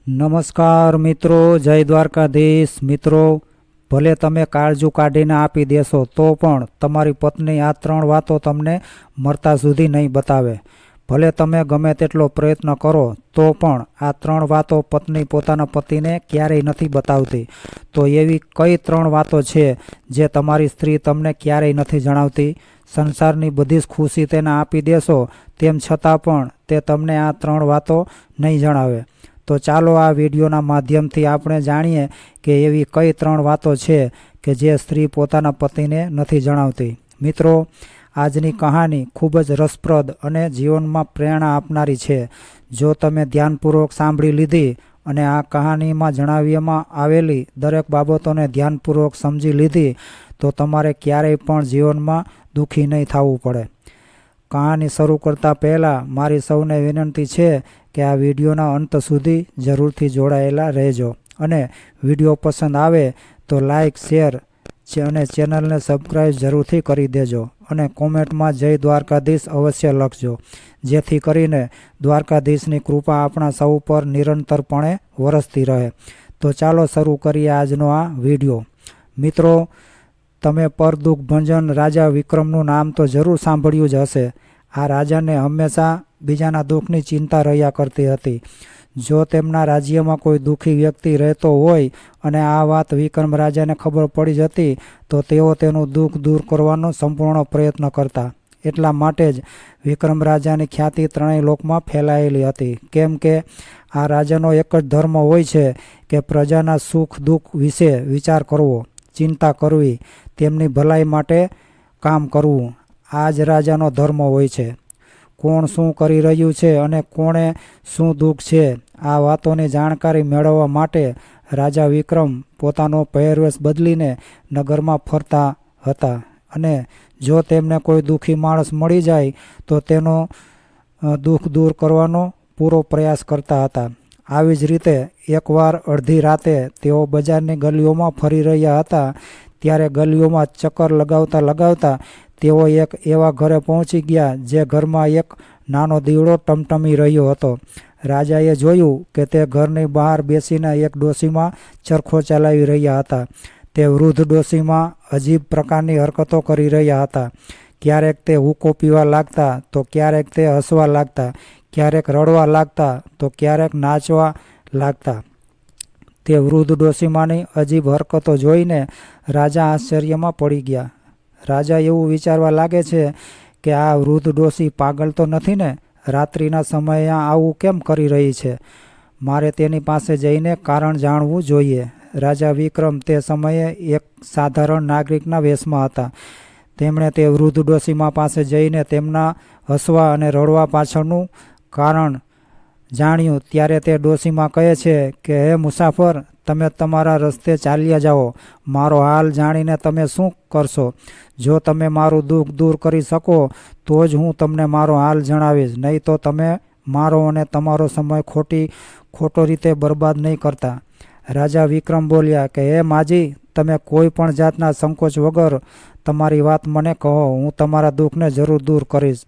નમસ્કાર મિત્રો, જય દ્વારકાધીશ મિત્રો. ભલે તમે કાળજું કાઢીને આપી દેશો તો પણ તમારી પત્ની આ 3 વાતો તમને મરતા સુધી નહીં બતાવે. ભલે તમે ગમે તેટલો પ્રયત્ન કરો તો પણ આ 3 વાતો પત્ની પોતાના પતિને ક્યારેય નથી બતાવતી. તો એવી કઈ 3 વાતો છે જે તમારી સ્ત્રી તમને ક્યારેય નથી જણાવતી? સંસારની બધી જ ખુશી તેને આપી દેશો તેમ છતાં પણ તે તમને આ 3 વાતો નહીં જણાવે. તો ચાલો આ વિડીયોના માધ્યમથી આપણે જાણીએ કે એવી કઈ 3 વાતો છે કે જે સ્ત્રી પોતાના પતિને નથી જણાવતી. મિત્રો, આજની કહાની ખૂબ જ રસપ્રદ અને જીવનમાં પ્રેરણા આપનારી છે. જો તમે ધ્યાનપૂર્વક સાંભળી લીધી અને આ કહાનીમાં જણાવવામાં આવેલી દરેક બાબતોને ધ્યાનપૂર્વક સમજી લીધી તો તમારે ક્યારેય પણ જીવનમાં દુઃખી નહીં થવું પડે. કહાની શરૂ કરતાં પહેલાં મારી સૌને વિનંતી છે કે આ વિડીયોના અંત સુધી જરૂરથી જોડાયેલા રહેજો અને વિડીયો પસંદ આવે તો લાઈક, શેર અને ચેનલને સબસ્ક્રાઈબ જરૂરથી કરી દેજો અને કોમેન્ટમાં જય દ્વારકાધીશ અવશ્ય લખજો, જેથી કરીને દ્વારકાધીશની કૃપા આપણા સૌ પર નિરંતરપણે વરસતી રહે. તો ચાલો શરૂ કરીએ આજનો આ વિડીયો. મિત્રો, તમે પરદુઃખ ભંજન રાજા વિક્રમનું નામ તો જરૂર સાંભળ્યું જ હશે. આ રાજાને હંમેશા બીજાના દુઃખની ચિંતા રહ્યા કરતી હતી. જો તેમના રાજ્યમાં કોઈ દુઃખી વ્યક્તિ રહેતો હોય અને આ વાત વિક્રમ રાજાને ખબર પડી જતી તો તેઓ તેનું દુઃખ દૂર કરવાનો સંપૂર્ણ પ્રયત્ન કરતા. એટલા માટે જ વિક્રમ રાજાની ખ્યાતિ 3 લોકમાં ફેલાયેલી હતી. કેમ કે આ રાજાનો એક જ ધર્મ હોય છે કે પ્રજાના સુખ દુઃખ વિશે વિચાર કરવો, ચિંતા કરવી, તેમની ભલાઈ માટે કામ કરવું. આ જ રાજાનો ધર્મ હોય છે. કોણ શું કરી રહ્યું છે અને કોણે શું દુઃખ છે, આ વાતોની જાણકારી મેળવવા માટે રાજા વિક્રમ પોતાનો પહેરવેશ બદલીને નગરમાં ફરતા હતા અને જો તેમને કોઈ દુઃખી માણસ મળી જાય તો તેનો દુઃખ દૂર કરવાનો પૂરો પ્રયાસ કરતા હતા. આવી જ રીતે એકવાર અડધી રાતે તેઓ બજારની ગલીઓમાં ફરી રહ્યા હતા. ત્યારે ગલીઓમાં ચક્કર લગાવતા લગાવતા તેઓ એક એવા ઘરે પહોંચી ગયા જે ઘરમાં એક નાનો દીવડો ટમટમી રહ્યો હતો. રાજાએ જોયું કે તે ઘરની બહાર બેસીને એક ડોશીમાં ચરખો ચલાવી રહ્યા હતા. તે વૃદ્ધ ડોશીમાં અજીબ પ્રકારની હરકતો કરી રહ્યા હતા. ક્યારેક તે હુક્કો પીવા લાગતા તો ક્યારેક તે હસવા લાગતા, ક્યારેક રડવા લાગતા તો ક્યારેક નાચવા લાગતા. તે વૃદ્ધ ડોશીમાની અજીબ હરકતો જોઈને રાજા આશ્ચર્યમાં પડી ગયા. રાજા એવું વિચારવા લાગે છે કે આ વૃદ્ધ ડોશી પાગલ તો નથી ને? રાત્રિના સમયે આવું કેમ કરી રહી છે? મારે તેની પાસે જઈને કારણ જાણવું જોઈએ. રાજા વિક્રમ તે સમયે એક સાધારણ નાગરિકના વેશમાં હતા. તેમણે તે વૃદ્ધ ડોશીમા પાસે જઈને તેમના હસવા અને રડવા પાછળનું કારણ જાણ્યું. ત્યારે તે ડોશીમા કહે છે કે હે મુસાફર, તમે તમારા રસ્તે ચાલ્યા જાઓ. મારો હાલ જાણીને તમે શું કરશો? જો તમે મારું દુઃખ દૂર કરી શકો તો જ હું તમને મારો હાલ જણાવીશ, નહીં તો તમે મારો અને તમારો સમય ખોટો રીતે બરબાદ નહીં કરતા. રાજા વિક્રમ બોલ્યા કે હે માજી, તમે કોઈ પણ જાતના સંકોચ વગર તમારી વાત મને કહો, હું તમારા દુઃખને જરૂર દૂર કરીશ.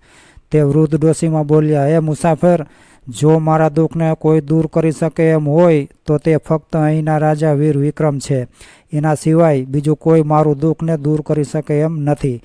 તે વૃદ્ધ ડોશીમાં બોલ્યા, હે મુસાફર, જો મારા દુઃખને કોઈ દૂર કરી શકે એમ હોય તો તે ફક્ત અહીંના રાજા વીર વિક્રમ છે. એના સિવાય બીજું કોઈ મારું દુઃખને દૂર કરી શકે એમ નથી.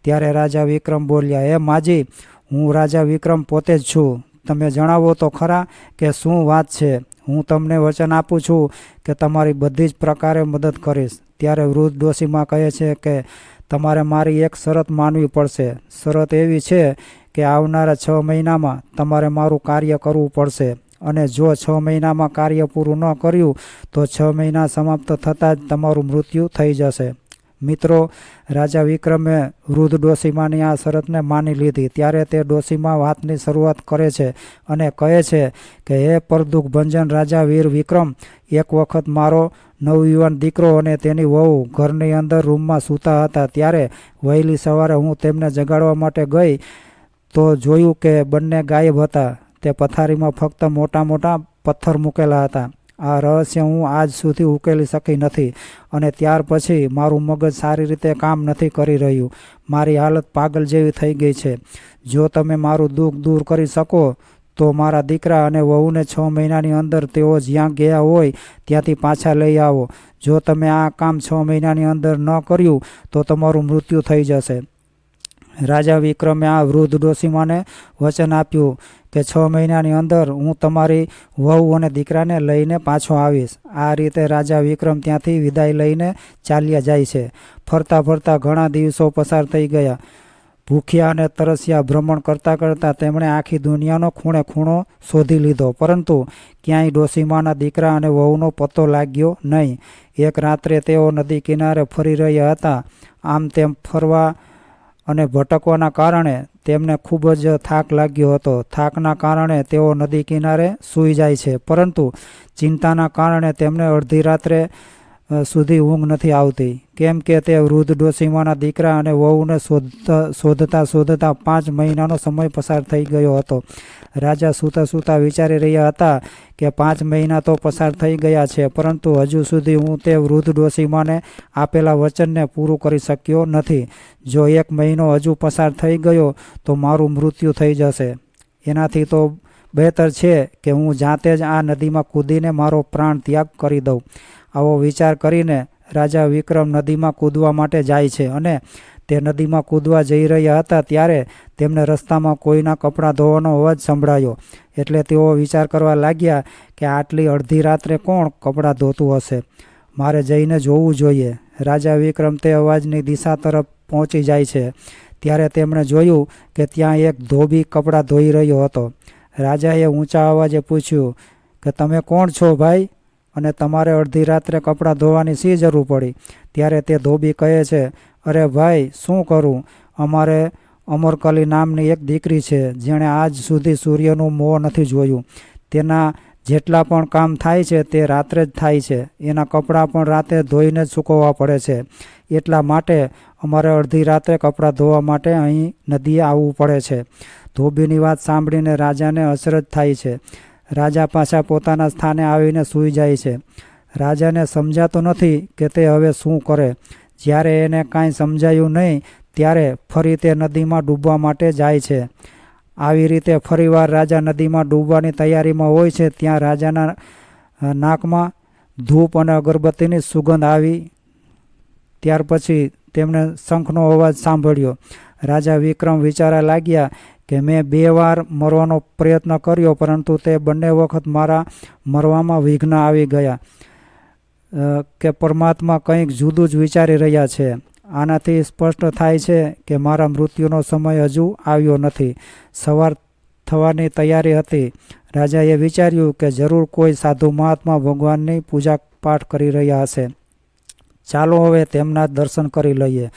ત્યારે રાજા વિક્રમ બોલ્યા, હે માજી, હું રાજા વિક્રમ પોતે જ છું. તમે જણાવો તો ખરા કે શું વાત છે? હું તમને વચન આપું છું કે તમારી બધી જ પ્રકારે મદદ કરીશ. ત્યારે વૃદ્ધ ડોશીમાં કહે છે કે તમારે મારી એક શરત માનવી પડશે. શરત એવી છે કે આવનારા 6 મહિનામાં તમારે મારું કાર્ય કરવું પડશે અને જો 6 મહિનામાં કાર્ય પૂરું ન કર્યું તો 6 મહિના સમાપ્ત થતાં જ તમારું મૃત્યુ થઈ જશે. મિત્રો, રાજા વિક્રમે વૃદ્ધ ડોશીમાની આ શરતને માની લીધી. ત્યારે તે ડોશીમા વાતની શરૂઆત કરે છે અને કહે છે કે હે પરદુઃખ ભંજન રાજા વીર વિક્રમ, એક વખત મારો નવયુવાન દીકરો અને તેની વહુ ઘરની અંદર રૂમમાં સૂતા હતા. ત્યારે વહેલી સવારે હું તેમને જગાડવા માટે ગઈ તો જોયું કે બંને ગાયબ હતા. તે પથારીમાં ફક્ત મોટા મોટા પથ્થર મૂકેલા હતા. આ રહસ્ય હું આજ સુધી ઉકેલી શકી નથી અને ત્યાર પછી મારું મગજ સારી રીતે કામ નથી કરી રહ્યું. મારી હાલત પાગલ જેવી થઈ ગઈ છે. જો તમે મારું દુઃખ દૂર કરી શકો તો મારા દીકરા અને વહુને 6 મહિનાની અંદર તેઓ જ્યાં ગયા હોય ત્યાંથી પાછા લઈ આવો. જો તમે આ કામ 6 મહિનાની અંદર ન કર્યું તો તમારું મૃત્યુ થઈ જશે. રાજા વિક્રમે આ વૃદ્ધ ડોશીમાને વચન આપ્યું કે 6 મહિનાની અંદર હું તમારી વહુ અને દીકરાને લઈને પાછો આવીશ. આ રીતે રાજા વિક્રમ ત્યાંથી વિદાય લઈને ચાલ્યા જાય છે. ફરતા ફરતા ઘણા દિવસો પસાર થઈ ગયા. ભૂખ્યા અને તરસ્યા ભ્રમણ કરતાં કરતાં તેમણે આખી દુનિયાનો ખૂણે ખૂણો શોધી લીધો, પરંતુ ક્યાંય ડોશીમાના દીકરા અને વહુનો પત્તો લાગ્યો નહીં. એક રાત્રે તેઓ નદી કિનારે ફરી રહ્યા હતા. આમ તેમ ફરવા અને ભટકવાના કારણે તેમને ખૂબ જ થાક લાગ્યો હતો. થાકના કારણે તેઓ નદી કિનારે સૂઈ જાય છે, પરંતુ ચિંતાના કારણે તેમને અડધી રાત્રે સુધી ઊંઘ નથી આવતી, કેમ કે તે વૃદ્ધ ડોશીમાના દીકરા અને વહુને શોધતા શોધતા 5 મહિનાનો સમય પસાર થઈ ગયો હતો. રાજા સૂતા સૂતા વિચારી રહ્યા હતા કે 5 મહિના તો પસાર થઈ ગયા છે, પરંતુ હજુ સુધી હું તે વૃદ્ધ ડોશીમાને આપેલા વચનને પૂરું કરી શક્યો નથી. જો 1 મહિનો હજુ પસાર થઈ ગયો તો મારું મૃત્યુ થઈ જશે. એનાથી તો બહેતર છે કે હું જાતે જ આ નદીમાં કૂદીને મારો પ્રાણ ત્યાગ કરી દઉં. આવો વિચાર કરીને રાજા વિક્રમ નદીમાં કૂદવા માટે જાય છે, અને તે નદીમાં કૂદવા જઈ રહ્યા હતા ત્યારે તેમને રસ્તામાં કોઈના કપડાં ધોવાનો અવાજ સંભળાયો. એટલે તેઓ વિચાર કરવા લાગ્યા કે આટલી અડધી રાત્રે કોણ કપડાં ધોતું હશે, મારે જઈને જોવું જોઈએ. રાજા વિક્રમ તે અવાજની દિશા તરફ પહોંચી જાય છે. ત્યારે તેમણે જોયું કે ત્યાં એક ધોબી કપડાં ધોઈ રહ્યો હતો. રાજાએ ઊંચા અવાજે પૂછ્યું કે તમે કોણ છો ભાઈ, અને તમારે અડધી રાત્રે કપડાં ધોવાની શી જરૂર પડી? ત્યારે તે ધોબી કહે છે, અરે ભાઈ, શું કરું, અમારે અમરકલી નામની એક દીકરી છે જેણે આજ સુધી સૂર્યનું મોં નથી જોયું. તેના જેટલા પણ કામ થાય છે તે રાત્રે જ થાય છે. એના કપડાં પણ રાતે ધોઈને જ સૂકવવા પડે છે. એટલા માટે અમારે અડધી રાત્રે કપડાં ધોવા માટે અહીં નદીએ આવવું પડે છે. ધોબીની વાત સાંભળીને રાજાને અચરજ થાય છે. રાજા પાછા પોતાના સ્થાને આવીને સૂઈ જાય છે. રાજાને સમજાતું નથી કે તે હવે શું કરે. જ્યારે એને કાંઈ સમજાયું નહીં ત્યારે ફરી તે નદીમાં ડૂબવા માટે જાય છે. આવી રીતે ફરીવાર રાજા નદીમાં ડૂબવાની તૈયારીમાં હોય છે. ત્યાં રાજાના નાકમાં ધૂપ અને અગરબત્તીની સુગંધ આવી. ત્યાર પછી તેમણે શંખનો અવાજ સાંભળ્યો. રાજા વિક્રમ વિચારવા લાગ્યા કે મેં 2 વાર મરવાનો પ્રયત્ન કર્યો, પરંતુ તે બંને વખત મારા મરવામાં વિઘ્ન આવી ગયા, કે પરમાત્મા કંઈક જુદું જ વિચારી રહ્યા છે. આનાથી સ્પષ્ટ થાય છે કે મારા મૃત્યુનો સમય હજુ આવ્યો નથી. સવાર થવાની તૈયારી હતી. રાજાએ વિચાર્યું કે જરૂર કોઈ સાધુ મહાત્મા ભગવાનની પૂજા પાઠ કરી રહ્યા હશે. ચાલો હવે તેમના દર્શન કરી લઈએ.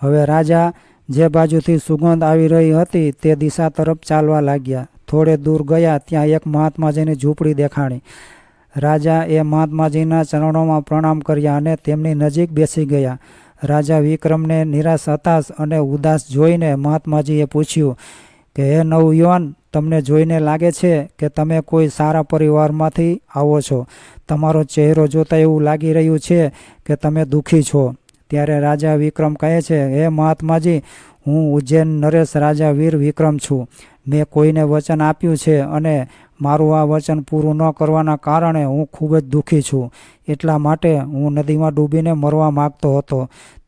હવે રાજા જે બાજુથી સુગંધ આવી રહી હતી તે દિશા તરફ ચાલવા લાગ્યા. થોડે દૂર ગયા ત્યાં એક મહાત્માજીની ઝૂંપડી દેખાણી. રાજા એ મહાત્માજીના ચરણોમાં પ્રણામ કર્યા અને તેમની નજીક બેસી ગયા. રાજા વિક્રમને નિરાશ, હતાશ અને ઉદાસ જોઈને મહાત્માજીએ પૂછ્યું કે હે નવયુવાન, તમને જોઈને લાગે છે કે તમે કોઈ સારા પરિવારમાંથી આવો છો. તમારો ચહેરો જોતા એવું લાગી રહ્યું છે કે તમે દુઃખી છો. ત્યારે રાજા વિક્રમ કહે છે, હે મહાત્માજી, હું ઉજ્જૈન નરેશ રાજા વીર વિક્રમ છું. મેં કોઈને વચન આપ્યું છે અને મારું આ વચન પૂરું ન કરવાના કારણે હું ખૂબ જ દુઃખી છું. એટલા માટે હું નદીમાં ડૂબીને મરવા માગતો હતો.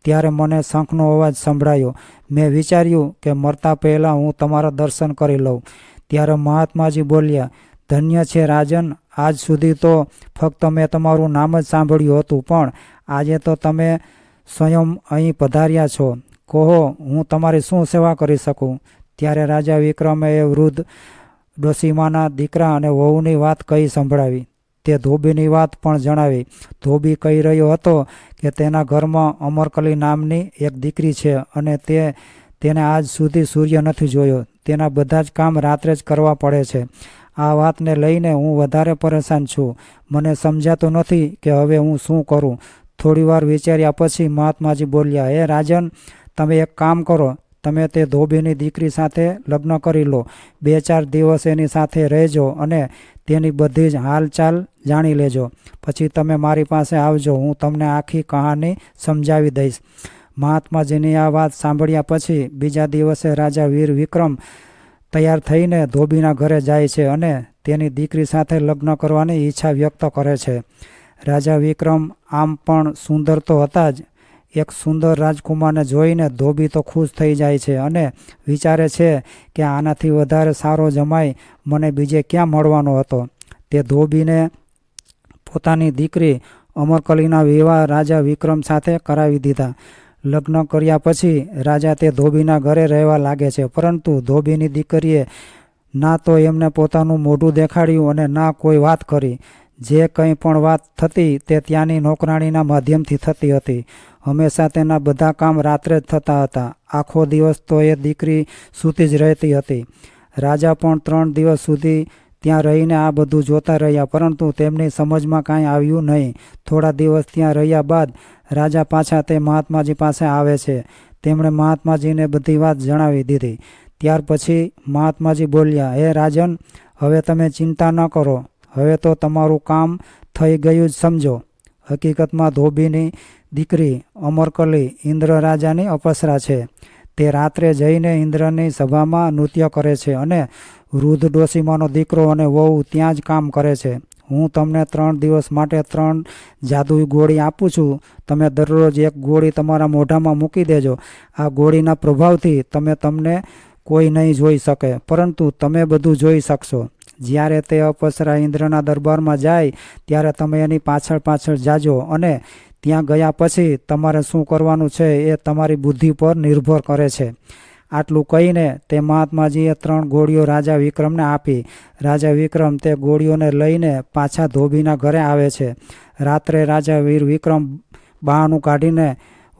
ત્યારે મને શંખનો અવાજ સંભળાયો. મેં વિચાર્યું કે મરતા પહેલાં હું તમારા દર્શન કરી લઉં. ત્યારે મહાત્માજી બોલ્યા, ધન્ય છે રાજન, આજ સુધી તો ફક્ત મેં તમારું નામ જ સાંભળ્યું હતું, પણ આજે તો તમે સ્વયં અહીં પધાર્યા છો. કહો, હું તમારી શું સેવા કરી શકું? ત્યારે રાજા વિક્રમે એ વૃદ્ધ ડોશીમાના દીકરા અને વહુની વાત કહી સંભળાવી. તે ધોબીની વાત પણ જણાવી. ધોબી કહી રહ્યો હતો કે તેના ઘરમાં અમરકલી નામની એક દીકરી છે અને તેને આજ સુધી સૂર્ય નથી જોયો. તેના બધા જ કામ રાત્રે જ કરવા પડે છે. આ વાતને લઈને હું વધારે પરેશાન છું. મને સમજાતું નથી કે હવે હું શું કરું. થોડીવાર વિચાર્યા પછી મહાત્માજી બોલ્યા, હે રાજન, તમે એક કામ કરો. તમે તે ધોબીની દીકરી સાથે લગ્ન કરી લો. 2-4 દિવસ એની સાથે રહેજો અને તેની બધી જ હાલચાલ જાણી લેજો. પછી તમે મારી પાસે આવજો. હું તમને આખી કહાની સમજાવી દઈશ. મહાત્માજીની આ વાત સાંભળ્યા પછી બીજા દિવસે રાજા વીર વિક્રમ તૈયાર થઈને ધોબીના ઘરે જાય છે અને તેની દીકરી સાથે લગ્ન કરવાની ઈચ્છા વ્યક્ત કરે છે. રાજા વિક્રમ આમ પણ સુંદર તો હતા જ. એક સુંદર રાજકુમારને જોઈને ધોબી તો ખુશ થઈ જાય છે અને વિચારે છે કે આનાથી વધારે સારો જમાઈ મને બીજે ક્યાં મળવાનો હતો. તે ધોબીને પોતાની દીકરી અમરકલીના વિવાહ રાજા વિક્રમ સાથે કરાવી દીધા. લગ્ન કર્યા પછી રાજા તે ધોબીના ઘરે રહેવા લાગે છે, પરંતુ ધોબીની દીકરીએ ના તો એમને પોતાનું મોઢું દેખાડ્યું અને ના કોઈ વાત કરી. જે કંઈ પણ વાત થતી તે ત્યાંની નોકરાણીના માધ્યમથી થતી હતી. હંમેશા તેના બધા કામ રાત્રે જ થતા હતા. આખો દિવસ તો એ દીકરી સૂતી જ રહેતી હતી. રાજા પણ 3 દિવસ સુધી ત્યાં રહીને આ બધું જોતા રહ્યા, પરંતુ તેમની સમજમાં કાંઈ આવ્યું નહીં. થોડા દિવસ ત્યાં રહ્યા બાદ રાજા પાછા તે મહાત્માજી પાસે આવે છે. તેમણે મહાત્માજીને બધી વાત જણાવી દીધી. ત્યાર પછી મહાત્માજી બોલ્યા, હે રાજન, હવે તમે ચિંતા ન કરો. હવે તો તમારું કામ થઈ ગયું જ સમજો. હકીકતમાં ધોબીની દીકરી અમરકલી ઇન્દ્ર રાજાની અપ્સરા છે. તે રાત્રે જઈને ઇન્દ્રની સભામાં નૃત્ય કરે છે અને વૃદ્ધ ડોશીમાનો દીકરો અને વહુ ત્યાં જ કામ કરે છે. હું તમને 3 દિવસ માટે 3 જાદુઈ ગોળી આપું છું. તમે દરરોજ એક ગોળી તમારા મોઢામાં મૂકી દેજો. આ ગોળીના પ્રભાવથી તમને કોઈ નહીં જોઈ શકે, પરંતુ તમે બધું જોઈ શકશો. જ્યારે તે અપ્સરા ઇન્દ્રના દરબારમાં જાય ત્યારે તમે એની પાછળ પાછળ જાજો અને ત્યાં ગયા પછી તમારે શું કરવાનું છે એ તમારી બુદ્ધિ પર નિર્ભર કરે છે. આટલું કહીને તે મહાત્માજીએ 3 ગોળીઓ રાજા વિક્રમને આપી. રાજા વિક્રમ તે ગોળીઓને લઈને પાછા ધોબીના ઘરે આવે છે. રાત્રે રાજા વીર વિક્રમ બહાનું કાઢીને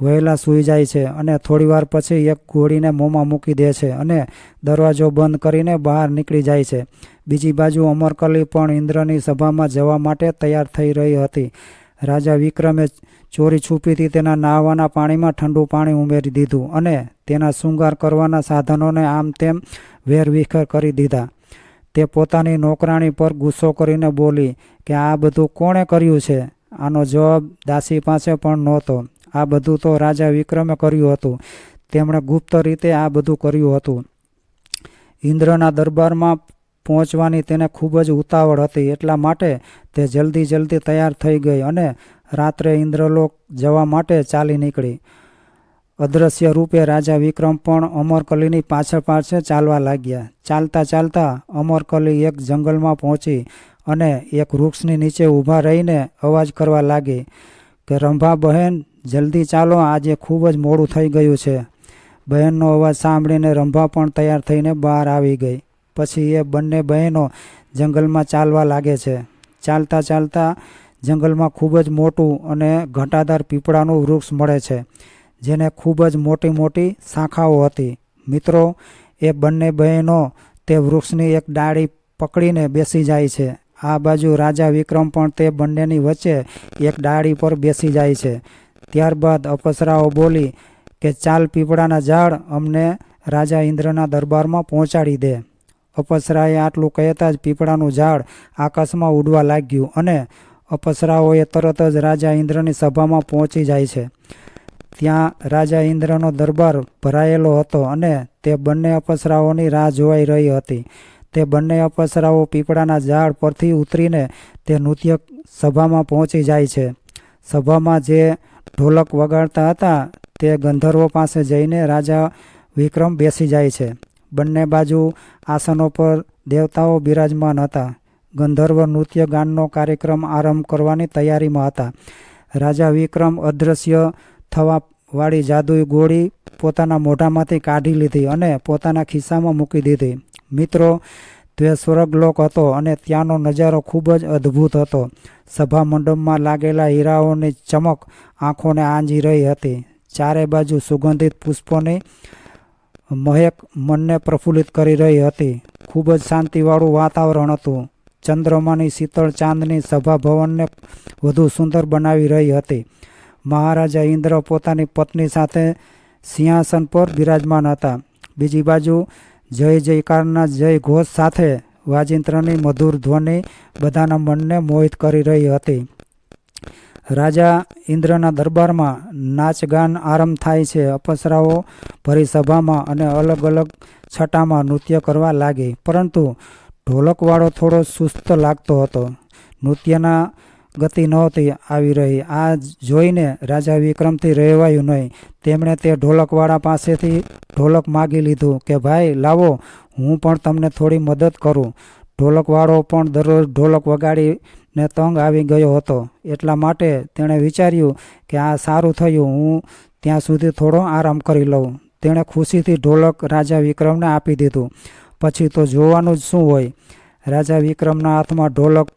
વહેલા સૂઈ જાય છે અને થોડીવાર પછી એક ગોળીને મોંમાં મૂકી દે છે અને દરવાજો બંધ કરીને બહાર નીકળી જાય છે. બીજી બાજુ અમરકલી પણ ઇન્દ્રની સભામાં જવા માટે તૈયાર થઈ રહી હતી. રાજા વિક્રમે ચોરી છુપીથી તેના નહાવાના પાણીમાં ઠંડુ પાણી ઉમેરી દીધું અને તેના શૃંગાર કરવાના સાધનોને આમ તેમ વેરવિખેર કરી દીધા. તે પોતાની નોકરાણી પર ગુસ્સો કરીને બોલી કે આ બધું કોણે કર્યું છે? આનો જવાબ દાસી પાસે પણ નહોતો. આ બધું તો રાજા વિક્રમે કર્યું હતું. તેમણે ગુપ્ત રીતે આ બધું કર્યું હતું. ઇન્દ્રના દરબારમાં પહોંચવાની તેને ખૂબ જ ઉતાવળ હતી, એટલા માટે તે જલ્દી તૈયાર થઈ ગઈ અને રાત્રે ઇન્દ્રલોક જવા માટે ચાલી નીકળી. અદ્રશ્ય રૂપે રાજા વિક્રમ પણ અમરકલીની પાછળ ચાલવા લાગ્યા. ચાલતા અમરકલી એક જંગલમાં પહોંચી અને એક વૃક્ષની નીચે ઊભા રહીને અવાજ કરવા લાગી કે રંભા બહેન, જલ્દી ચાલો, આજે ખૂબ જ મોડું થઈ ગયું છે. બહેનનો અવાજ સાંભળીને રંભા પણ તૈયાર થઈને બહાર આવી ગઈ. પછી એ બંને બહેનો જંગલમાં ચાલવા લાગે છે. ચાલતા જંગલમાં ખૂબ જ મોટું અને ઘટાદાર પીપળાનું વૃક્ષ મળે છે, જેને ખૂબ જ મોટી શાખાઓ હતી. મિત્રો, એ બંને બહેનો તે વૃક્ષની એક ડાળી પકડીને બેસી જાય છે. આ બાજુ રાજા વિક્રમ પણ તે બંનેની વચ્ચે એક ડાળી પર બેસી જાય છે. ત્યારબાદ અપ્સરાઓ બોલી કે ચાલ પીપળાના ઝાડ અમને રાજા ઇન્દ્રના દરબારમાં પહોંચાડી દે. અપ્સરાએ આટલું કહેતા જ પીપળાનું ઝાડ આકાશમાં ઉડવા લાગ્યું અને અપ્સરાઓએ તરત જ રાજા ઇન્દ્રની સભામાં પહોંચી જાય છે. ત્યાં રાજા ઇન્દ્રનો દરબાર ભરાયેલો હતો અને તે બંને અપ્સરાઓની રાહ જોવાઈ રહી હતી. તે બંને અપ્સરાઓ પીપળાના ઝાડ પરથી ઉતરીને તે નૃત્ય સભામાં પહોંચી જાય છે. સભામાં જે ઢોલક વગાડતા હતા તે ગંધર્વો પાસે જઈને રાજા વિક્રમ બેસી જાય છે. બંને બાજુ આસનો પર દેવતાઓ બિરાજમાન હતા. ગંધર્વ નૃત્ય ગાનનો કાર્યક્રમ આરંભ કરવાની તૈયારીમાં હતા. રાજા વિક્રમ અદૃશ્ય થવા વાળી જાદુઈ ગોળી પોતાના મોઢામાંથી કાઢી લીધી અને પોતાના ખિસ્સામાં મૂકી દીધી. મિત્રો, તે સ્વર્ગલોક હતો અને ત્યાંનો નજારો ખૂબ જ અદ્ભુત હતો. સભા મંડપમાં લાગેલા હીરાઓની ચમક આંખોને આંજી રહી હતી. ચારે બાજુ સુગંધિત પુષ્પોની મહેક મનને પ્રફુલ્લિત કરી રહી હતી. ખૂબ જ શાંતિવાળું વાતાવરણ હતું. ચંદ્રમાની શીતળ ચાંદની સભા ભવનને વધુ સુંદર બનાવી રહી હતી. મહારાજા ઇન્દ્ર પોતાની પત્ની સાથે સિંહાસન પર બિરાજમાન હતા. બીજી બાજુ જય જયકારના જય ઘોષ સાથે વાજિંત્રની મધુર ધ્વનિ બધાના મનને મોહિત કરી રહી હતી. રાજા ઇન્દ્રના દરબારમાં નાચગાન આરંભ થાય છે. અપ્સરાઓ ભરી સભામાં અને અલગ અલગ છટામાં નૃત્ય કરવા લાગી, પરંતુ ઢોલકવાળો થોડો સુસ્ત લાગતો હતો. નૃત્યના ગતિ નહોતી આવી રહી. આ જોઈને રાજા વિક્રમથી રહેવાયું નહીં. તેમણે તે ઢોલકવાળા પાસેથી ઢોલક માગી લીધું કે ભાઈ લાવો, હું પણ તમને થોડી મદદ કરું. ઢોલકવાળો પણ દરરોજ ઢોલક વગાડીને તંગ આવી ગયો હતો. એટલા માટે તેણે વિચાર્યું કે આ સારું થયું, હું ત્યાં સુધી થોડો આરામ કરી લઉં. તેણે ખુશીથી ઢોલક રાજા વિક્રમને આપી દીધું. પછી તો જોવાનું જ શું હોય. રાજા વિક્રમના હાથમાં ઢોલક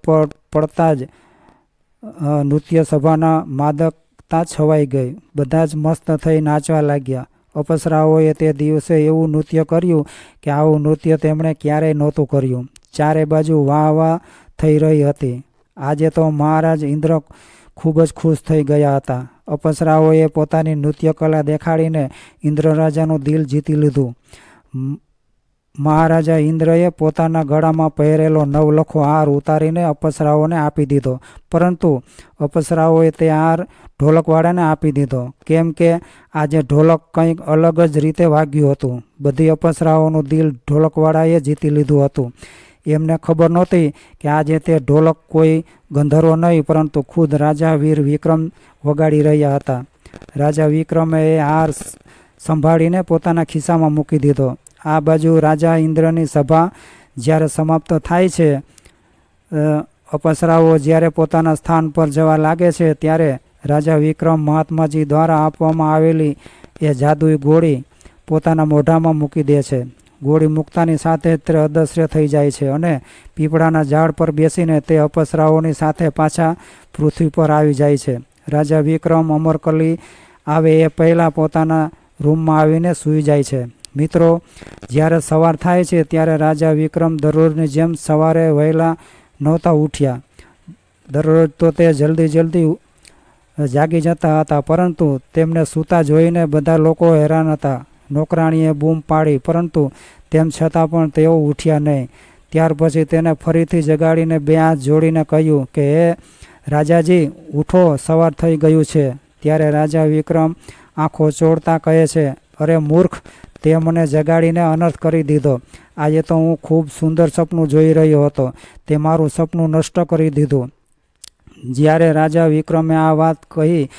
પડતા જ નૃત્ય સભાના માદકતા છવાઈ ગઈ. બધા જ મસ્ત થઈ નાચવા લાગ્યા. અપ્સરાઓએ તે દિવસે એવું નૃત્ય કર્યું કે આવું નૃત્ય તેમણે ક્યારેય નહોતું કર્યું. ચારે બાજુ વાહ વાહ થઈ રહી હતી. આજે તો મહારાજ ઇન્દ્ર ખૂબ જ ખુશ થઈ ગયા હતા. અપ્સરાઓએ પોતાની નૃત્ય કલા દેખાડીને ઇન્દ્ર રાજાનું દિલ જીતી લીધું. મહારાજા ઇન્દ્રએ પોતાના ગળામાં પહેરેલો નવલખો હાર ઉતારીને અપ્સરાઓને આપી દીધો, પરંતુ અપ્સરાઓએ તે હાર ઢોલકવાળાને આપી દીધો, કેમ કે આજે ઢોલક કંઈક અલગ જ રીતે વાગ્યું હતું. બધી અપ્સરાઓનું દિલ ઢોલકવાળાએ જીતી લીધું હતું. એમને ખબર નહોતી કે આજે તે ઢોલક કોઈ ગંધર્વ નહીં, પરંતુ ખુદ રાજા વીર વિક્રમ વગાડી રહ્યા હતા. રાજા વિક્રમે એ હાર સંભાળીને પોતાના ખિસ્સામાં મૂકી દીધો. આ બાજુ રાજા ઇન્દ્રની સભા જ્યારે સમાપ્ત થાય છે, અપ્સરાઓ જ્યારે પોતાના સ્થાન પર જવા લાગે છે, ત્યારે રાજા વિક્રમ મહાત્માજી દ્વારા આપવામાં આવેલી એ જાદુઈ ગોળી પોતાના મોઢામાં મૂકી દે છે. ગોળી મૂકતાની સાથે તે અદૃશ્ય થઈ જાય છે અને પીપળાના ઝાડ પર બેસીને તે અપ્સરાઓની સાથે પાછા પૃથ્વી પર આવી જાય છે. રાજા વિક્રમ અમરકલી આવે એ પહેલાં પોતાના રૂમમાં આવીને સૂઈ જાય છે. મિત્રો, જ્યારે સવાર થાય છે ત્યારે રાજા વિક્રમ દરરોજની જેમ સવારે વહેલા નહોતા ઉઠ્યા. દરરોજ તો તે જલ્દી જાગી જતા હતા, પરંતુ તેમને સૂતા જોઈને બધા લોકો હેરાન હતા. નોકરાણીએ બૂમ પાડી, પરંતુ તેમ છતાં પણ તેઓ ઉઠ્યા નહીં. ત્યાર પછી તેને ફરીથી જગાડીને બે હાથ જોડીને કહ્યું કે હે રાજાજી, ઉઠો, સવાર થઈ ગયું છે. ત્યારે રાજા વિક્રમ આંખો ચોળતા કહે છે, અરે મૂર્ખ, તે મને જગાડીને અનર્થ કરી દીધો. આજે તો હું ખૂબ સુંદર સપનું જોઈ રહ્યો હતો, તે મારું સપનું નષ્ટ કરી દીધું. જ્યારે રાજા વિક્રમે આ વાત કહી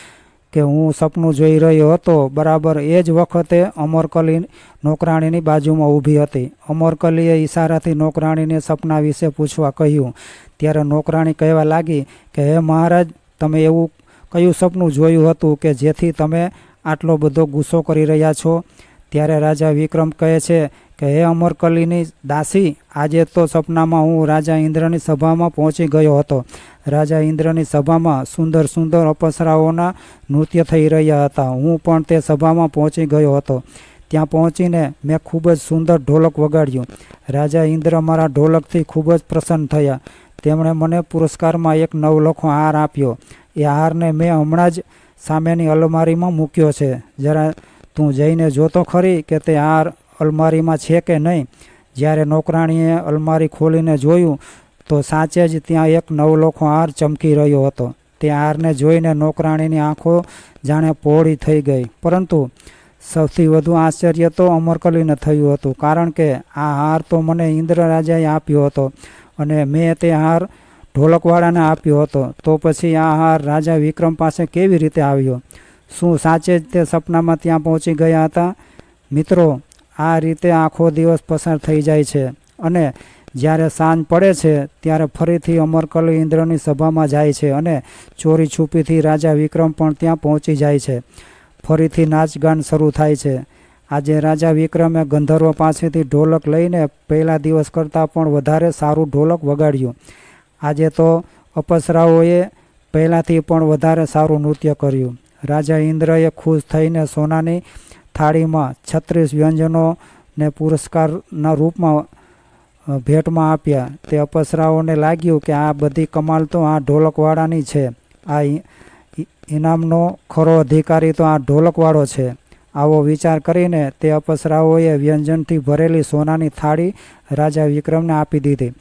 કે હું સપનું જોઈ રહ્યો હતો, બરાબર એ જ વખતે અમરકલી નોકરાણીની બાજુમાં ઊભી હતી. અમરકલીએ ઈશારાથી નોકરાણીને સપના વિશે પૂછવા કહ્યું. ત્યારે નોકરાણી કહેવા લાગી કે હે મહારાજ, તમે એવું કયું સપનું જોયું હતું કે જેથી તમે આટલો બધો ગુસ્સો કરી રહ્યા છો? ત્યારે રાજા વિક્રમ કહે છે કે હે અમરકલીની દાસી, આજે તો સપનામાં હું રાજા ઇન્દ્રની સભામાં પહોંચી ગયો હતો. રાજા ઇન્દ્રની સભામાં સુંદર અપ્સરાઓના નૃત્ય થઈ રહ્યા હતા. હું પણ તે સભામાં પહોંચી ગયો હતો. ત્યાં પહોંચીને મેં ખૂબ જ સુંદર ઢોલક વગાડ્યું. રાજા ઇન્દ્ર મારા ઢોલકથી ખૂબ જ પ્રસન્ન થયા. તેમણે મને પુરસ્કારમાં એક નવલખો હાર આપ્યો. એ હારને મેં હમણાં જ સામેની અલમારીમાં મૂક્યો છે. જરા તું જઈને જોતો ખરી કે તે હાર અલમારીમાં છે કે નહીં. જ્યારે નોકરાણીએ અલમારી ખોલીને જોયું તો સાચે જ ત્યાં એક નવલખો હાર ચમકી રહ્યો હતો. તે હારને જોઈને નોકરાણીની આંખો જાણે પહોળી થઈ ગઈ. પરંતુ સૌથી વધુ આશ્ચર્ય તો અમરકલીને થયું હતું, કારણ કે આ હાર તો મને ઇન્દ્ર રાજાએ આપ્યો હતો અને મેં તે હાર ઢોલકવાળાને આપ્યો હતો. તો પછી આ હાર રાજા વિક્રમ પાસે કેવી રીતે આવ્યો? શું સાચે જ તે સપનામાં ત્યાં પહોંચી ગયા હતા? મિત્રો, આ રીતે આખો દિવસ પસાર થઈ જાય છે અને જ્યારે સાંજ પડે છે ત્યારે ફરીથી અમરકલી ઇન્દ્રની સભામાં જાય છે અને ચોરી છુપીથી રાજા વિક્રમ પણ ત્યાં પહોંચી જાય છે. ફરીથી નાચગાન શરૂ થાય છે. આજે રાજા વિક્રમે ગંધર્વ પાસેથી ઢોલક લઈને પહેલા દિવસ કરતાં પણ વધારે સારું ઢોલક વગાડ્યું. આજે તો અપ્સરાઓએ પહેલાંથી પણ વધારે સારું નૃત્ય કર્યું. રાજા ઇન્દ્રએ ખુશ થઈને સોનાની થાળીમાં 36 વ્યંજનોને પુરસ્કારના રૂપમાં ભેટમાં આપ્યા. તે અપ્સરાઓને લાગ્યું કે આ બધી કમાલ તો આ ઢોલકવાળાની છે. આ ઇનામનો ખરો અધિકારી તો આ ઢોલકવાળો છે. આવો વિચાર કરીને તે અપ્સરાઓએ વ્યંજનથી ભરેલી સોનાની થાળી રાજા વિક્રમને આપી દીધી.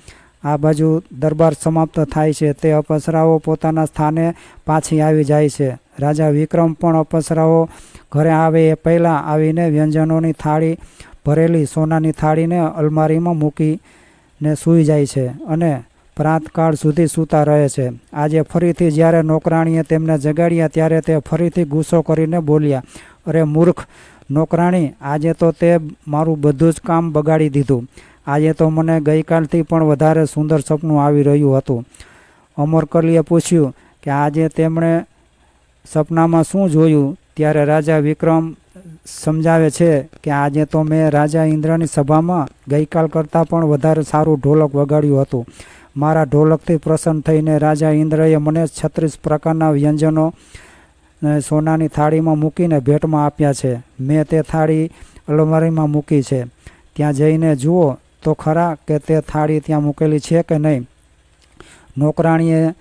આ બાજુ દરબાર સમાપ્ત થાય છે તે અપ્સરાઓ પોતાના સ્થાને પાછી આવી જાય છે. રાજા વિક્રમ પણ અપ્સરાઓ ઘરે આવે એ પહેલાં આવીને વ્યંજનોની થાળી ભરેલી સોનાની થાળીને અલમારીમાં મૂકીને સૂઈ જાય છે અને પ્રાતકાળ સુધી સૂતા રહે છે. આજે ફરીથી જ્યારે નોકરાણીએ તેમને જગાડ્યા ત્યારે તે ફરીથી ગુસ્સો કરીને બોલ્યા, અરે મૂર્ખ નોકરાણી, આજે તો તે મારું બધું જ કામ બગાડી દીધું. આજે તો મને ગઈકાલથી પણ વધારે સુંદર સપનું આવી રહ્યું હતું. અમરકલીએ પૂછ્યું કે આજે તેમણે સપનામાં શું જોયું? ત્યારે રાજા વિક્રમ સમજાવે છે કે આજે તો મેં રાજા ઇન્દ્રની સભામાં ગઈકાલ કરતાં પણ વધારે સારું ઢોલક વગાડ્યું હતું. મારા ઢોલકથી પ્રસન્ન થઈને રાજા ઇન્દ્રએ મને 36 પ્રકારના વ્યંજનો સોનાની થાળીમાં મૂકીને ભેટમાં આપ્યા છે. મેં તે થાળી અલમારીમાં મૂકી છે. ત્યાં જઈને જુઓ તો ખરા કે તે થાળી ત્યાં મૂકેલી છે કે નહીં. નોકરાણીએ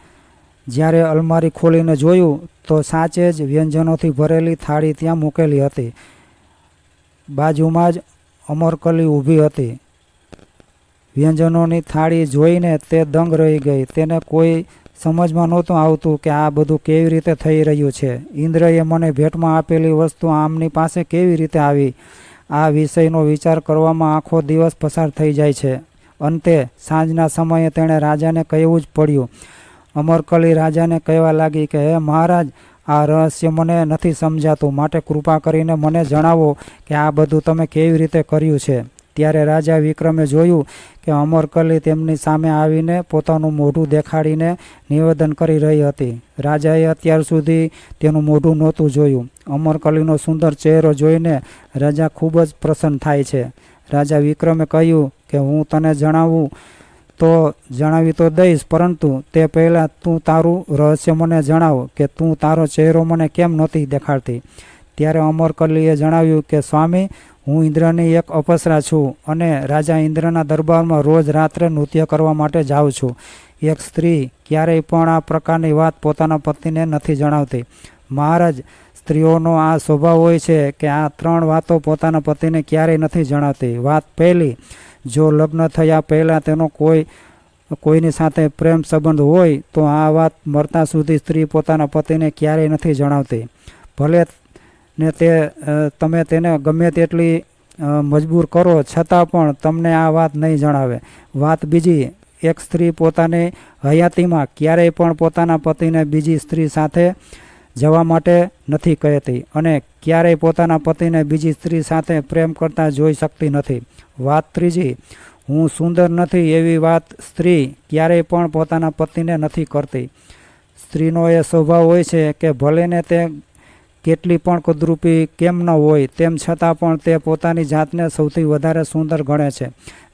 જ્યારે અલમારી ખોલીને જોયું તો સાચે જ વ્યંજનોથી ભરેલી થાળી ત્યાં મૂકેલી હતી. બાજુમાં જ અમરકલી ઊભી હતી. વ્યંજનોની થાળી જોઈને તે દંગ રહી ગઈ. તેને કોઈ સમજમાં નહોતું આવતું કે આ બધું કેવી રીતે થઈ રહ્યું છે. ઇન્દ્રએ મને ભેટમાં આપેલી વસ્તુ આમની પાસે કેવી રીતે આવી? આ વિષયનો વિચાર કરવામાં આખો દિવસ પસાર થઈ જાય છે. અંતે સાંજના સમયે તેણે રાજાને કહેવું જ પડ્યું. અમરકલી રાજાને કહેવા લાગી કે હે મહારાજ, આ રહસ્ય મને નથી સમજાતું, માટે કૃપા કરીને મને જણાવો કે આ બધું તમે કેવી રીતે કર્યું છે. ત્યારે રાજા વિક્રમે જોયું કે અમરકલી તેમની સામે આવીને પોતાનું મોઢું દેખાડીને નિવેદન કરી રહી હતી. રાજાએ અત્યાર સુધી તેનું મોઢું નહોતું જોયું. અમરકલીનો સુંદર ચહેરો જોઈને રાજા ખૂબ જ પ્રસન્ન થાય છે. રાજા વિક્રમે કહ્યું કે હું તને જણાવી તો દઈશ, પરંતુ તે પહેલાં તું તારું રહસ્ય મને જણાવ કે તું તારો ચહેરો મને કેમ નહોતી દેખાડતી. ત્યારે અમરકલીએ જણાવ્યું કે સ્વામી, હું ઇન્દ્રની એક અપ્સરા છું અને રાજા ઇન્દ્રના દરબારમાં રોજ રાત્રે નૃત્ય કરવા માટે જાઉં છું. એક સ્ત્રી ક્યારેય પણ આ પ્રકારની વાત પોતાના પતિને નથી જણાવતી. મહારાજ, સ્ત્રીઓનો આ સ્વભાવ હોય છે કે આ 3 વાતો પોતાના પતિને ક્યારેય નથી જણાવતી. વાત પહેલી, જો લગ્ન થયા પહેલાં તેનો કોઈની સાથે પ્રેમ સંબંધ હોય તો આ વાત મરતા સુધી સ્ત્રી પોતાના પતિને ક્યારેય નથી જણાવતી. ભલે ને તમે તેને ગમે તેટલી મજબૂર કરો છતાં પણ તમને આ વાત નહીં જણાવે. વાત બીજી, એક સ્ત્રી પોતાની હયાતીમાં ક્યારેય પણ પોતાના પતિને બીજી સ્ત્રી સાથે જવા માટે નથી કહેતી અને ક્યારેય પોતાના પતિને બીજી સ્ત્રી સાથે પ્રેમ કરતા જોઈ શકતી નથી. વાત ત્રીજી, હું સુંદર નથી એવી વાત સ્ત્રી ક્યારેય પણ પોતાના પતિને નથી કરતી. સ્ત્રીનો એ સ્વભાવ હોય છે કે ભલે ને તે કેટલી પણ કદરૂપી કેમ ન હોય તેમ છતાં પણ તે પોતાની જાતને સૌથી વધારે સુંદર ગણે છે.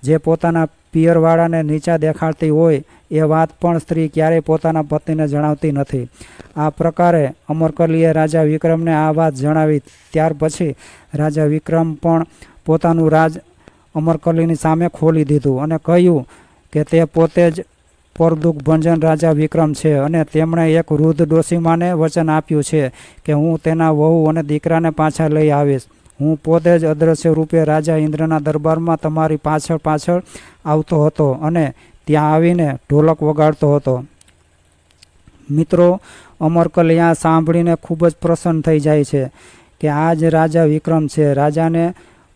જે પોતાના પિયરવાળાને નીચા દેખાડતી હોય એ વાત પણ સ્ત્રી ક્યારેય પોતાના પતિને જણાવતી નથી. આ પ્રકારે અમરકલીએ રાજા વિક્રમને આ વાત જણાવી. ત્યાર પછી રાજા વિક્રમ પણ પોતાનું રાજ અમરકલીની સામે ખોલી દીધું અને કહ્યું કે તે પોતે જ પરદુખ ભંજન રાજા વિક્રમ છે અને તેમણે એક વૃદ્ધ ડોશીમાને વચન આપ્યું છે કે હું તેના વહુ અને દીકરાને પાછા લઈ આવીશ. હું પોતે જ અદ્રશ્ય રૂપે રાજા ઇન્દ્રના દરબારમાં તમારી પાછળ આવતો હતો અને ત્યાં આવીને ઢોલક વગાડતો હતો. મિત્રો, અમરકલી આ સાંભળીને ખૂબ જ પ્રસન્ન થઈ જાય છે કે આ જ રાજા વિક્રમ છે. રાજાને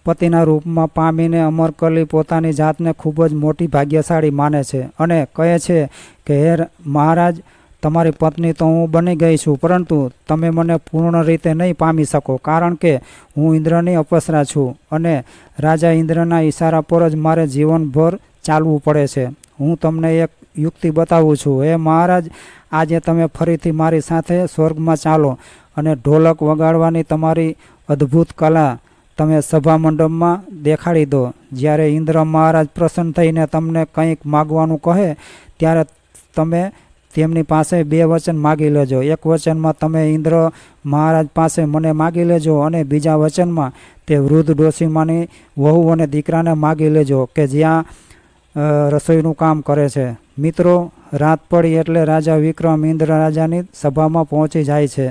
પતિના રૂપમાં પામીને અમરકલી પોતાની જાતને ખૂબ જ મોટી ભાગ્યશાળી માને છે અને કહે છે કે હે મહારાજ, તમારી પત્ની તો હું બની ગઈ છું, પરંતુ તમે મને પૂર્ણ રીતે નહીં પામી શકો, કારણ કે હું ઇન્દ્રની અપ્સરા છું અને રાજા ઇન્દ્રના ઈશારા પર જ મારે જીવનભર ચાલવું પડે છે. હું તમને એક યુક્તિ બતાવું છું. હે મહારાજ, આજે તમે ફરીથી મારી સાથે સ્વર્ગમાં ચાલો અને ઢોલક વગાડવાની તમારી અદ્ભુત કલા તમે સભા મંડપમાં દેખાડી દો. જ્યારે ઇન્દ્ર મહારાજ પ્રસન્ન થઈને તમને કંઈક માગવાનું કહે ત્યારે તમે તેમની પાસે 2 વચન માગી લેજો. એક વચનમાં તમે ઇન્દ્ર મહારાજ પાસે મને માગી લેજો અને બીજા વચનમાં તે વૃદ્ધ ડોશીમાની વહુ અને દીકરાને માગી લેજો કે જ્યાં રસોઈનું કામ કરે છે. મિત્રો, રાત પડી એટલે રાજા વિક્રમ ઇન્દ્ર રાજાની સભામાં પહોંચી જાય છે.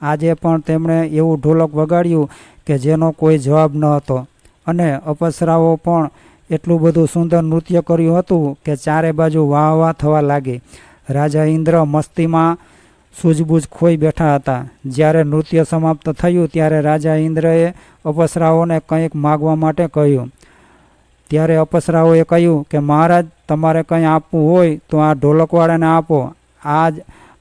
આજે પણ તેમણે એવું ઢોલક વગાડ્યું કે જેનો કોઈ જવાબ ન હતો અને અપ્સરાઓ પણ એટલું બધું સુંદર નૃત્ય કર્યું હતું કે ચારે બાજુ વાહ વાહ થવા લાગી. રાજા ઇન્દ્ર મસ્તીમાં સૂઝબૂઝ ખોઈ બેઠા હતા. જ્યારે નૃત્ય સમાપ્ત થયું ત્યારે રાજા ઇન્દ્રએ અપ્સરાઓને કંઈક માગવા માટે કહ્યું. ત્યારે અપ્સરાઓએ કહ્યું કે મહારાજ, તમારે કંઈ આપવું હોય તો આ ઢોલકવાળાને આપો.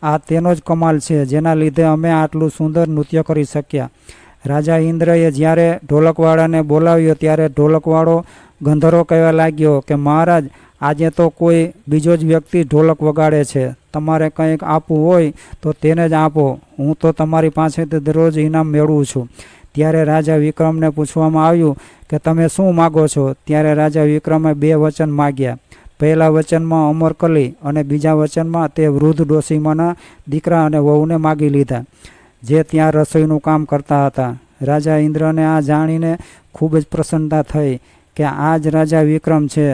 આ તેનો જ કમાલ છે જેના લીધે અમે આટલું સુંદર નૃત્ય કરી શક્યા. રાજા ઇન્દ્રએ જ્યારે ઢોલકવાળાને બોલાવ્યો ત્યારે ઢોલકવાળો ગંધર્વ કહેવા લાગ્યો કે મહારાજ, આજે તો કોઈ બીજો જ વ્યક્તિ ઢોલક વગાડે છે. તમારે કંઈક આપવું હોય તો તેને જ આપો. હું તો તમારી પાસેથી દરરોજ ઇનામ મેળવું છું. ત્યારે રાજા વિક્રમને પૂછવામાં આવ્યું કે તમે શું માગો છો? ત્યારે રાજા વિક્રમે 2 વચન માગ્યા. પહેલા વચનમાં અમરકલી અને બીજા વચનમાં તે વૃદ્ધ ડોશીમાના દીકરા અને વહુને માગી લીધા, જે ત્યાં રસોઈનું કામ કરતા હતા. રાજા ઇન્દ્રને આ જાણીને ખૂબ જ પ્રસન્નતા થઈ કે આ જ રાજા વિક્રમ છે.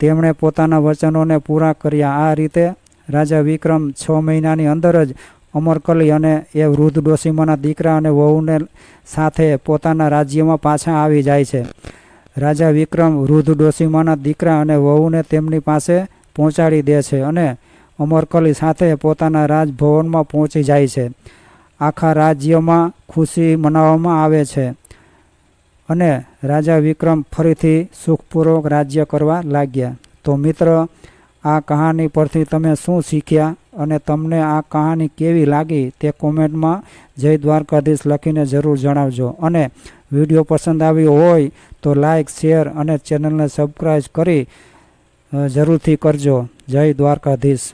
તેમણે પોતાના વચનોને પૂરા કર્યા. આ રીતે રાજા વિક્રમ 6 મહિનાની અંદર જ અમરકલી અને એ વૃદ્ધ ડોશીમાના દીકરા અને વહુને સાથે પોતાના રાજ્યમાં પાછા આવી જાય છે. રાજા વિક્રમ વૃદ્ધ ડોશીમાના દીકરા અને વહુને તેમની પાસે પહોંચાડી દે છે અને અમરકલી સાથે પોતાના રાજભવનમાં પહોંચી જાય છે. આખા રાજ્યમાં ખુશી મનાવવામાં આવે છે અને રાજા વિક્રમ ફરીથી સુખપૂર્વક રાજ્ય કરવા લાગ્યા. તો મિત્ર, આ કહાની પરથી તમે શું શીખ્યા અને તમને આ કહાની કેવી લાગી તે કોમેન્ટમાં જય દ્વારકાધીશ લખીને જરૂર જણાવજો. અને વિડીયો પસંદ આવ્યો હોય તો લાઈક, શેર અને ચેનલને સબસ્ક્રાઈબ કરી જરૂરથી કરજો. જય દ્વારકાધીશ.